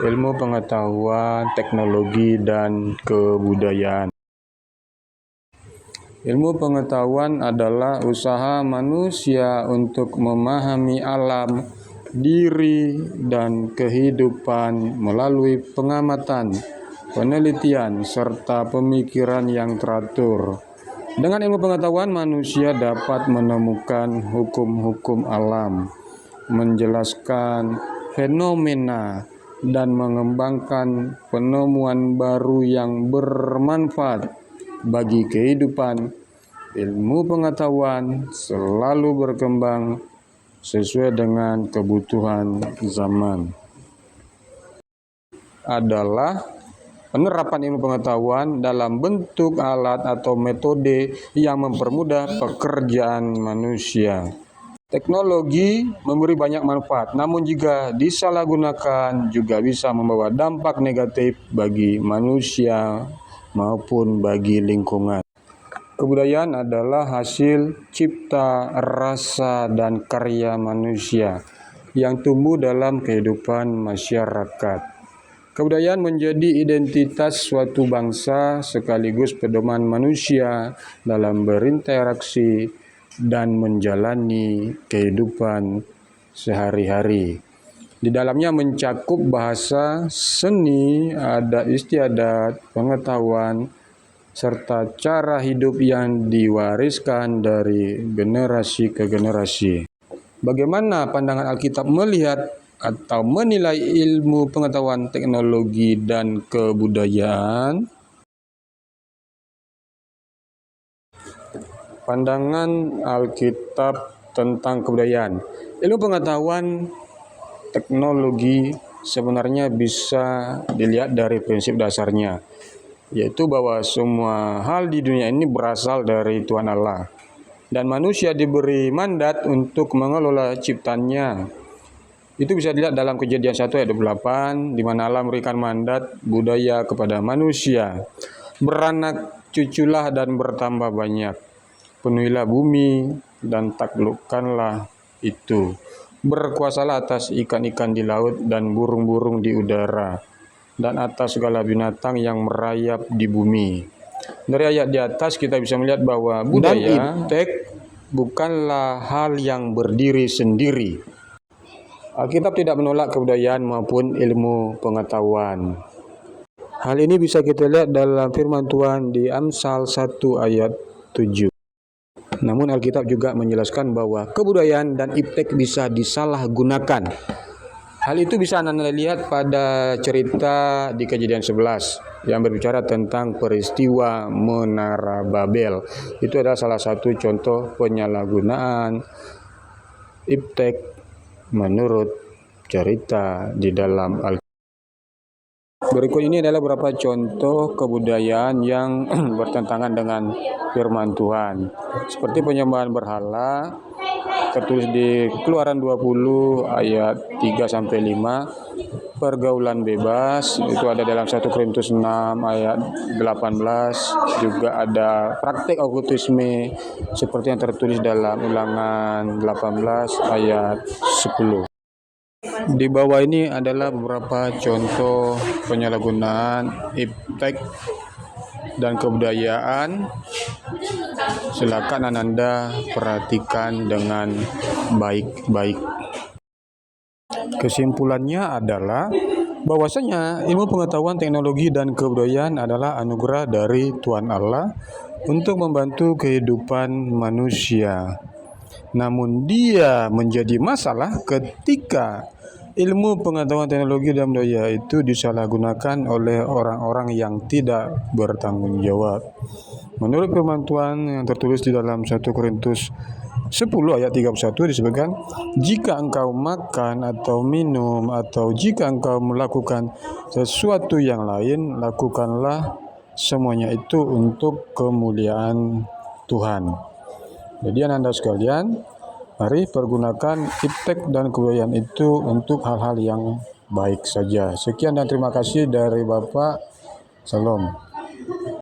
ilmu pengetahuan, teknologi, dan kebudayaan. Ilmu pengetahuan adalah usaha manusia untuk memahami alam, diri, dan kehidupan melalui pengamatan, penelitian, serta pemikiran yang teratur. Dengan ilmu pengetahuan, manusia dapat menemukan hukum-hukum alam, menjelaskan fenomena, dan mengembangkan penemuan baru yang bermanfaat bagi kehidupan. Ilmu pengetahuan selalu berkembang sesuai dengan kebutuhan zaman. Adalah penerapan ilmu pengetahuan dalam bentuk alat atau metode yang mempermudah pekerjaan manusia. Teknologi memberi banyak manfaat, namun jika disalahgunakan juga bisa membawa dampak negatif bagi manusia maupun bagi lingkungan. Kebudayaan adalah hasil cipta, rasa, dan karya manusia yang tumbuh dalam kehidupan masyarakat. Kebudayaan menjadi identitas suatu bangsa sekaligus pedoman manusia dalam berinteraksi dan menjalani kehidupan sehari-hari. Di dalamnya mencakup bahasa, seni, adat istiadat, pengetahuan, serta cara hidup yang diwariskan dari generasi ke generasi. Bagaimana pandangan Alkitab melihat atau menilai ilmu pengetahuan, teknologi, dan kebudayaan? Pandangan Alkitab tentang kebudayaan. Ilmu pengetahuan, teknologi sebenarnya bisa dilihat dari prinsip dasarnya, yaitu bahwa semua hal di dunia ini berasal dari Tuhan Allah. Dan manusia diberi mandat untuk mengelola ciptaannya. Itu bisa dilihat dalam Kejadian 1 ayat 28, di mana Allah memberikan mandat budaya kepada manusia. Beranak cuculah dan bertambah banyak. Penuhilah bumi dan taklukkanlah itu. Berkuasalah atas ikan-ikan di laut dan burung-burung di udara, dan atas segala binatang yang merayap di bumi. Dari ayat di atas kita bisa melihat bahwa budaya iptek bukanlah hal yang berdiri sendiri. Alkitab tidak menolak kebudayaan maupun ilmu pengetahuan. Hal ini bisa kita lihat dalam firman Tuhan di Amsal 1 ayat 7. Namun Alkitab juga menjelaskan bahwa kebudayaan dan iptek bisa disalahgunakan. Hal itu bisa Anda lihat pada cerita di Kejadian 11 yang berbicara tentang peristiwa Menara Babel. Itu adalah salah satu contoh penyalahgunaan iptek menurut cerita di dalam Alkitab. Berikut ini adalah beberapa contoh kebudayaan yang bertentangan dengan firman Tuhan. Seperti penyembahan berhala, tertulis di Keluaran 20 ayat 3-5, pergaulan bebas, itu ada dalam 1 Korintus 6 ayat 18, juga ada praktik okultisme seperti yang tertulis dalam Ulangan 18 ayat 10. Di bawah ini adalah beberapa contoh penyalahgunaan iptek dan kebudayaan. Silakan Anda perhatikan dengan baik-baik. Kesimpulannya adalah bahwasanya ilmu pengetahuan, teknologi, dan kebudayaan adalah anugerah dari Tuhan Allah untuk membantu kehidupan manusia. Namun dia menjadi masalah ketika ilmu pengetahuan, teknologi, dan budaya itu disalahgunakan oleh orang-orang yang tidak bertanggung jawab. Menurut firman Tuhan yang tertulis di dalam 1 Korintus 10 ayat 31 disebutkan, jika engkau makan atau minum atau jika engkau melakukan sesuatu yang lain, lakukanlah semuanya itu untuk kemuliaan Tuhan. Jadi Anda sekalian, mari pergunakan iptek dan kebudayaan itu untuk hal-hal yang baik saja. Sekian dan terima kasih dari Bapak. Salam.